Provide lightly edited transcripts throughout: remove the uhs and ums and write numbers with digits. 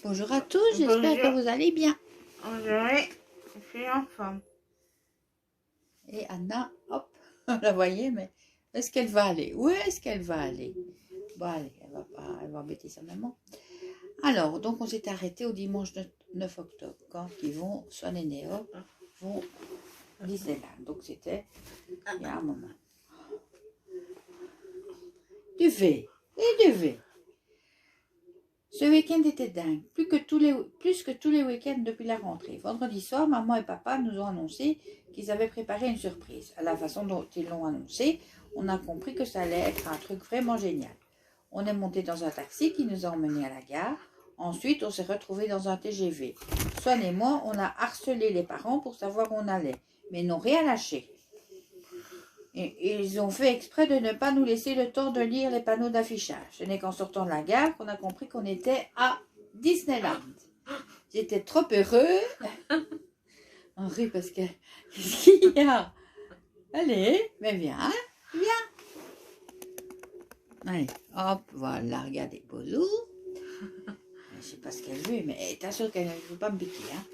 Bonjour à tous, j'espère que vous allez bien. Aujourd'hui, je suis en forme. Et Anna, hop, vous la voyez, mais est-ce qu'elle va aller? Où est-ce qu'elle va aller? Bon, allez, elle va embêter sa maman. Alors, donc on s'est arrêté au dimanche 9 octobre, quand ils vont, Swan et Néo, vont à Disneyland. Donc c'était il y a un moment. Du V, et du V. Ce week-end était dingue, plus que tous les week-ends depuis la rentrée. Vendredi soir, maman et papa nous ont annoncé qu'ils avaient préparé une surprise. À la façon dont ils l'ont annoncé, on a compris que ça allait être un truc vraiment génial. On est monté dans un taxi qui nous a emmenés à la gare. Ensuite, on s'est retrouvés dans un TGV. Swan et moi, on a harcelé les parents pour savoir où on allait, mais ils n'ont rien lâché. Et ils ont fait exprès de ne pas nous laisser le temps de lire les panneaux d'affichage. Ce n'est qu'en sortant de la gare qu'on a compris qu'on était à Disneyland. J'étais trop heureux. On rit parce que... Qu'est-ce qu'il y a? Allez, mais viens, viens. Allez, hop, voilà, regardez, bonjour. Je ne sais pas ce qu'elle veut, mais attention qu'elle ne veut pas me piquer. Hein.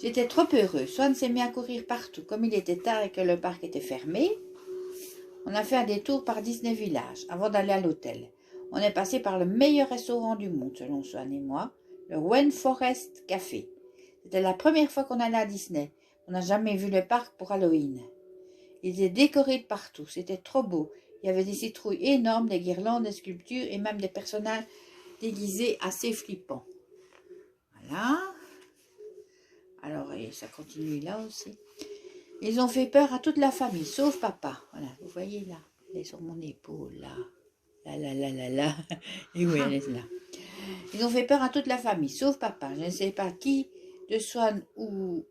J'étais trop heureux. Swan s'est mis à courir partout. Comme il était tard et que le parc était fermé, on a fait un détour par Disney Village avant d'aller à l'hôtel. On est passé par le meilleur restaurant du monde, selon Swan et moi, le Rainforest Café. C'était la première fois qu'on allait à Disney. On n'a jamais vu le parc pour Halloween. Il était décoré de partout, c'était trop beau. Il y avait des citrouilles énormes, des guirlandes, des sculptures et même des personnages déguisés assez flippants. Voilà. Alors, et ça continue là aussi. Ils ont fait peur à toute la famille, sauf papa. Voilà, vous voyez là, elle est sur mon épaule, là. Là. Et oui, elle est là. Ils ont fait peur à toute la famille, sauf papa. Je ne sais pas qui, de Swan ou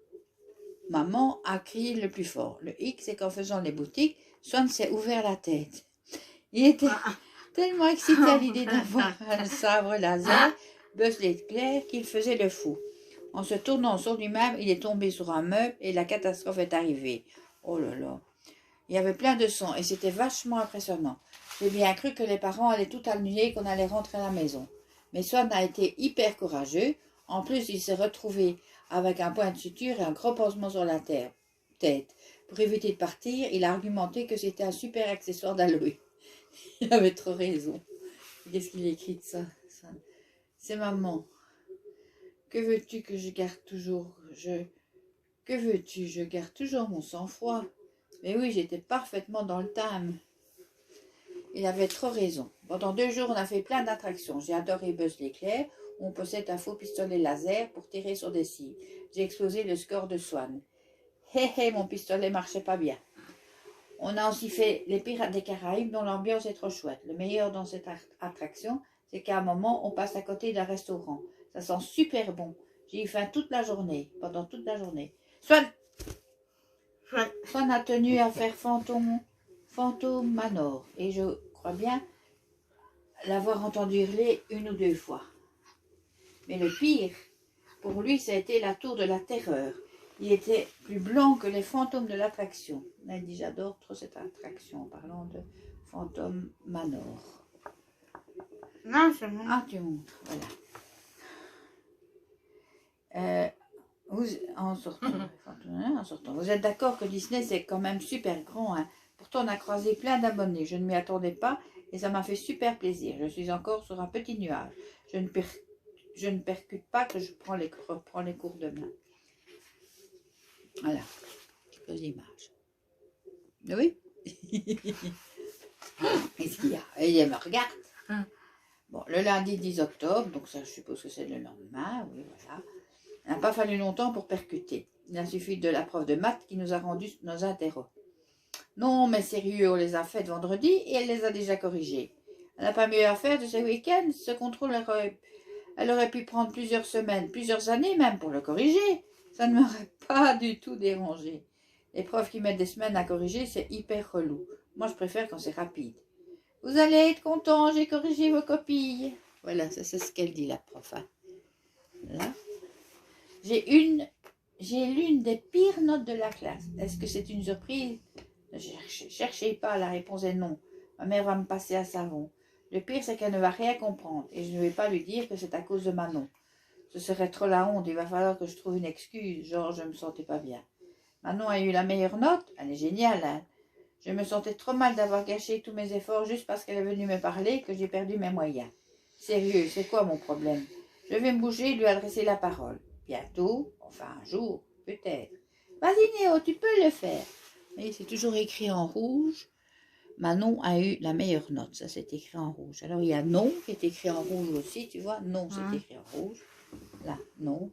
maman, a crié le plus fort. Le hic, c'est qu'en faisant les boutiques, Swan s'est ouvert la tête. Il était tellement excité à l'idée d'avoir un sabre laser, Buzz l'éclair, qu'il faisait le fou. En se tournant sur lui-même, il est tombé sur un meuble et la catastrophe est arrivée. Oh là là. Il y avait plein de sang et c'était vachement impressionnant. J'ai bien cru que les parents allaient tout annuler et qu'on allait rentrer à la maison. Mais Swan a été hyper courageux. En plus, il s'est retrouvé avec un point de suture et un gros pansement sur la tête. Pour éviter de partir, il a argumenté que c'était un super accessoire d'Halloween. Il avait trop raison. Qu'est-ce qu'il écrit de ça? C'est maman. Que veux-tu que je garde toujours Que veux-tu? Je garde toujours mon sang-froid. Mais oui, j'étais parfaitement dans le thème. Il avait trop raison. Pendant 2 jours, on a fait plein d'attractions. J'ai adoré Buzz l'éclair. On possède un faux pistolet laser pour tirer sur des cibles. J'ai explosé le score de Swan. Hé, mon pistolet marchait pas bien. On a aussi fait les Pirates des Caraïbes dont l'ambiance est trop chouette. Le meilleur dans cette attraction, c'est qu'à un moment, on passe à côté d'un restaurant. Ça sent super bon. J'ai eu faim toute la journée, pendant toute la journée. Swan a tenu à faire Fantôme Manor. Et je crois bien l'avoir entendu hurler 1 ou 2 fois. Mais le pire, pour lui, ça a été la tour de la terreur. Il était plus blanc que les fantômes de l'attraction. On a dit, j'adore trop cette attraction en parlant de Fantôme Manor. Non, c'est bon. Ah, tu montres, voilà. En sortant, vous êtes d'accord que Disney c'est quand même super grand, hein? Pourtant on a croisé plein d'abonnés, je ne m'y attendais pas et ça m'a fait super plaisir. Je suis encore sur un petit nuage. Je ne percute pas que je reprends les cours demain. Voilà, quelques images. Oui. Qu'est-ce qu'il y a? Et elle me regarde. Bon, le lundi 10 octobre, donc ça je suppose que c'est le lendemain, oui voilà. Il n'a pas fallu longtemps pour percuter. Il a suffi de la prof de maths qui nous a rendu nos interros. Non, mais sérieux, on les a faites vendredi et elle les a déjà corrigées. Elle n'a pas mieux à faire de ce week-end. Ce contrôle, elle aurait pu prendre plusieurs semaines, plusieurs années même pour le corriger. Ça ne m'aurait pas du tout dérangé. Les profs qui mettent des semaines à corriger, c'est hyper relou. Moi, je préfère quand c'est rapide. Vous allez être content, j'ai corrigé vos copies. Voilà, ça c'est ce qu'elle dit, la prof. Hein. Là. J'ai l'une des pires notes de la classe. Est-ce que c'est une surprise? Ne cherchez pas, la réponse est non. Ma mère va me passer à savon. Le pire, c'est qu'elle ne va rien comprendre et je ne vais pas lui dire que c'est à cause de Manon. Ce serait trop la honte, il va falloir que je trouve une excuse, genre je me sentais pas bien. Manon a eu la meilleure note, elle est géniale, hein. Je me sentais trop mal d'avoir gâché tous mes efforts juste parce qu'elle est venue me parler que j'ai perdu mes moyens. Sérieux, c'est quoi mon problème? Je vais me bouger et lui adresser la parole. Bientôt, enfin un jour, peut-être. Vas-y Néo, tu peux le faire. Mais c'est toujours écrit en rouge. Manon a eu la meilleure note, ça c'est écrit en rouge. Alors il y a non qui est écrit en rouge aussi, tu vois. Non, c'est écrit en rouge. Là, non.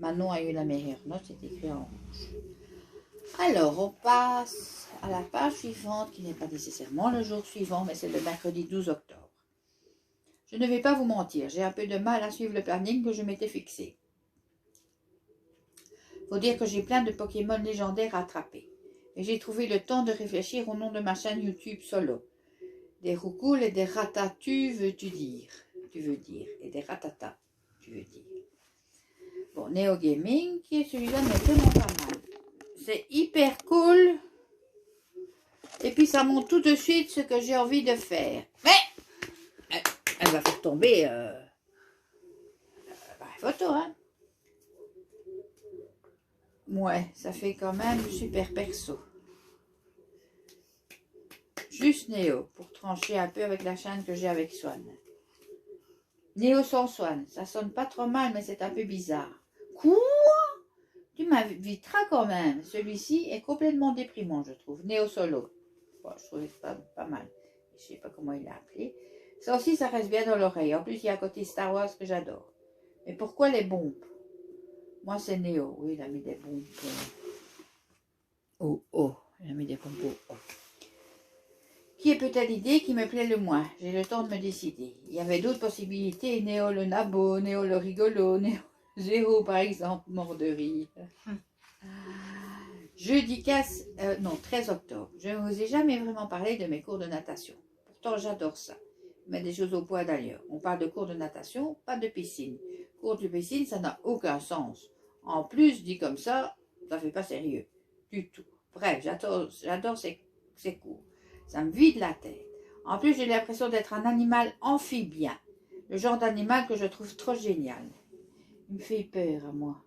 Manon a eu la meilleure note, c'est écrit en rouge. Alors, on passe à la page suivante, qui n'est pas nécessairement le jour suivant, mais c'est le mercredi 12 octobre. Je ne vais pas vous mentir, j'ai un peu de mal à suivre le planning que je m'étais fixé. Faut dire que j'ai plein de Pokémon légendaires à attraper. Et j'ai trouvé le temps de réfléchir au nom de ma chaîne YouTube solo. Des roucoules et des ratatas, tu veux dire, et des ratatas, tu veux dire. Bon, Neo Gaming, qui est celui-là, mais vraiment pas mal. C'est hyper cool. Et puis ça montre tout de suite ce que j'ai envie de faire. Mais elle va faire tomber la photo, hein. Ouais, ça fait quand même super perso. Juste Néo, pour trancher un peu avec la chaîne que j'ai avec Swan. Néo sans Swan, ça sonne pas trop mal, mais c'est un peu bizarre. Quoi? Tu m'inviteras quand même. Celui-ci est complètement déprimant, je trouve. Néo solo. Bon, je trouvais pas mal. Je sais pas comment il l'a appelé. Ça aussi, ça reste bien dans l'oreille. En plus, il y a un côté Star Wars que j'adore. Mais pourquoi les bombes? Moi, c'est Néo. Oui, il a mis des bombes. Oh. Il a mis des bombes. Oh. Qui est peut-être l'idée qui me plaît le moins? J'ai le temps de me décider. Il y avait d'autres possibilités. Néo le nabo, Néo le rigolo, Néo Zéro, par exemple, mort de rire. Jeudi 13 octobre. Je ne vous ai jamais vraiment parlé de mes cours de natation. Pourtant, j'adore ça. Mais des choses au point d'ailleurs. On parle de cours de natation, pas de piscine. Cours de piscine, ça n'a aucun sens. En plus, dit comme ça fait pas sérieux. Du tout. Bref, j'adore ces cours. Ça me vide la tête. En plus, j'ai l'impression d'être un animal amphibien. Le genre d'animal que je trouve trop génial. Il me fait peur à moi.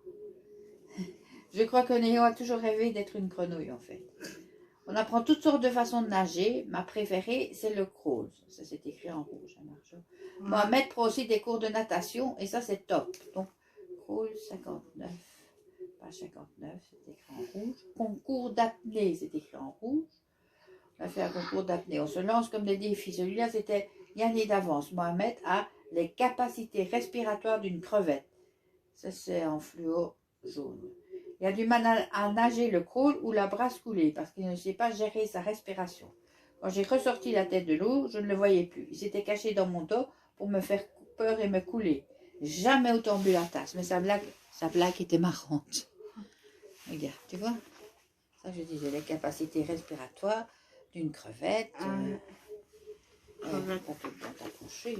Je crois que Néo a toujours rêvé d'être une grenouille en fait. On apprend toutes sortes de façons de nager. Ma préférée, c'est le crawl. Ça, c'est écrit en rouge. Mohamed prend aussi des cours de natation et ça, c'est top. Donc, crawl 59, page 59, c'est écrit en rouge. Concours d'apnée, c'est écrit en rouge. On a fait un concours d'apnée. On se lance comme des défis. Celui-là, c'était gagné d'avance. Mohamed a les capacités respiratoires d'une crevette. Ça, c'est en fluo jaune. Il a du mal à nager le crawl ou la brasse coulée parce qu'il ne sait pas gérer sa respiration. Quand j'ai ressorti la tête de l'eau, je ne le voyais plus. Il s'était caché dans mon dos pour me faire peur et me couler. Jamais autant bu la tasse, mais sa blague était marrante. Regarde, tu vois? Ça, je disais, les capacités respiratoires d'une crevette. Pas tout le temps t'approcher.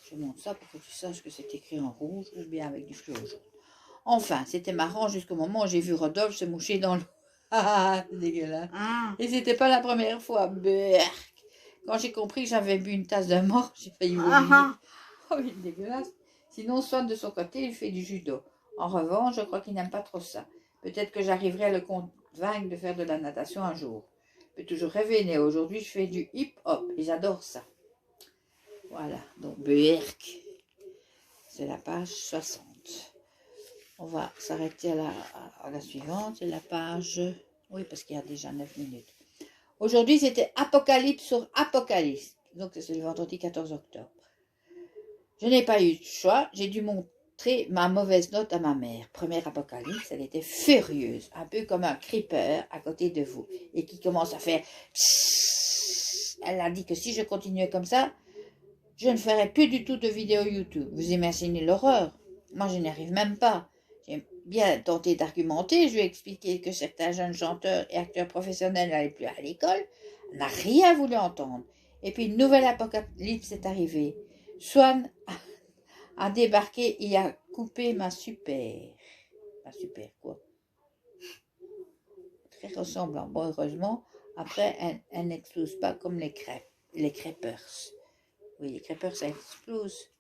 Je montre ça pour que tu saches que c'est écrit en rouge ou bien avec du fluo jaune. Enfin, c'était marrant jusqu'au moment où j'ai vu Rodolphe se moucher dans l'eau. Ah, c'est dégueulasse. Et c'était pas la première fois. Berk. Quand j'ai compris que j'avais bu une tasse de mort, j'ai failli vomir. Oh, il est dégueulasse. Sinon, Swan de son côté, il fait du judo. En revanche, je crois qu'il n'aime pas trop ça. Peut-être que j'arriverai à le convaincre de faire de la natation un jour. Je peux toujours rêver, mais aujourd'hui, je fais du hip-hop et j'adore ça. Voilà, donc Berk. C'est la page 60. On va s'arrêter à la suivante, c'est la page... Oui, parce qu'il y a déjà 9 minutes. Aujourd'hui, c'était Apocalypse sur Apocalypse. Donc, c'est le vendredi 14 octobre. Je n'ai pas eu de choix. J'ai dû montrer ma mauvaise note à ma mère. Première Apocalypse, elle était furieuse. Un peu comme un creeper à côté de vous. Et qui commence à faire... Psss. Elle a dit que si je continuais comme ça, je ne ferais plus du tout de vidéos YouTube. Vous imaginez l'horreur? Moi, je n'y arrive même pas. J'ai bien tenté d'argumenter, je lui ai expliqué que certains jeunes chanteurs et acteurs professionnels n'allaient plus à l'école. Elle n'a rien voulu entendre. Et puis une nouvelle apocalypse est arrivée. Swan a débarqué et a coupé ma super. Ma super quoi? Très ressemblant. Bon, heureusement, après, elle n'explose pas comme les crêpes, les crêpeurs. Oui, les crêpeurs, ça explose.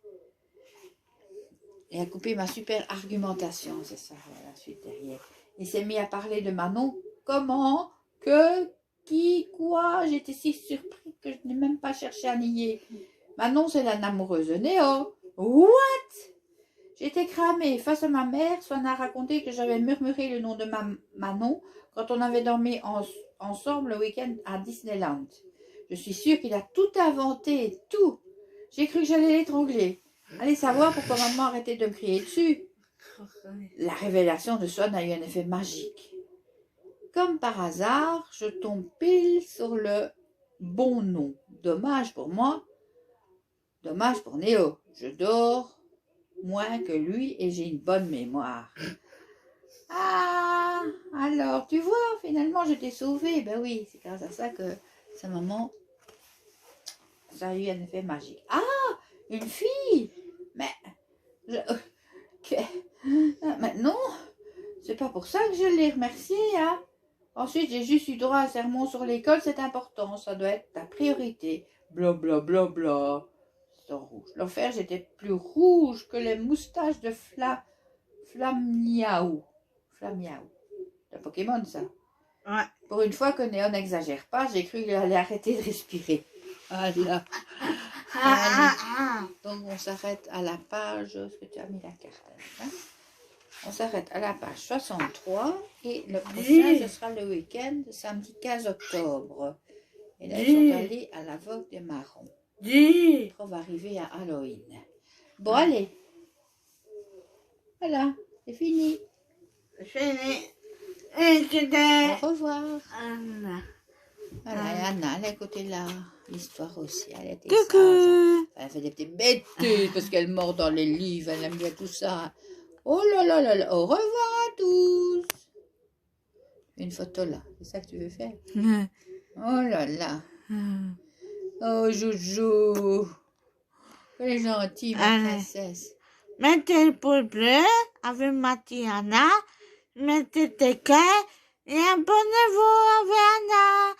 et a coupé ma super argumentation, c'est ça, la suite derrière. Il s'est mis à parler de Manon. Comment? Que? Qui? Quoi? J'étais si surpris que je n'ai même pas cherché à nier. Manon, c'est la amoureuse de Néo. What? J'étais cramée face à ma mère. Swan a raconté que j'avais murmuré le nom de Manon quand on avait dormi ensemble le week-end à Disneyland. Je suis sûre qu'il a tout inventé, tout. J'ai cru que j'allais l'étrangler. Allez savoir pourquoi maman arrêtait de me crier dessus. La révélation de Swan a eu un effet magique. Comme par hasard, je tombe pile sur le bon nom. Dommage pour moi, dommage pour Néo. Je dors moins que lui et j'ai une bonne mémoire. Ah, alors, tu vois, finalement, je t'ai sauvée. Ben oui, c'est grâce à ça que sa maman, ça a eu un effet magique. Ah, une fille. Mais, maintenant, c'est pas pour ça que je l'ai remerciée, hein. Ensuite, j'ai juste eu droit à un sermon sur l'école, c'est important, ça doit être ta priorité. Bla bla bla bla. C'est en rouge. L'enfer, j'étais plus rouge que les moustaches de Flamiaou. Flamiaou. C'est un Pokémon, ça. Ouais. Pour une fois que Néo n'exagère pas, j'ai cru qu'il allait arrêter de respirer. Voilà. Donc, on s'arrête à la page... Est-ce que tu as mis la carte, hein? On s'arrête à la page 63 et le prochain, ce sera le week-end, samedi 15 octobre. Et là, ils sont allés à la Vogue des Marrons. On va arriver à Halloween. Bon, allez. Voilà, c'est fini. Fini. Et c'était Au revoir. Anna. Voilà, et Anna, elle a écouté l'histoire aussi. Elle était Coucou. sage. Elle fait des petites bêtises parce qu'elle mord dans les livres. Elle aime bien tout ça. Oh là là là là. Au revoir à tous. Une photo là. C'est ça que tu veux faire? Oh là là. Oh Joujou. Elle est gentille, ma princesse. Mettez le pouce bleu avec Matiana. Mettez tes cœurs et abonnez-vous avec Anna.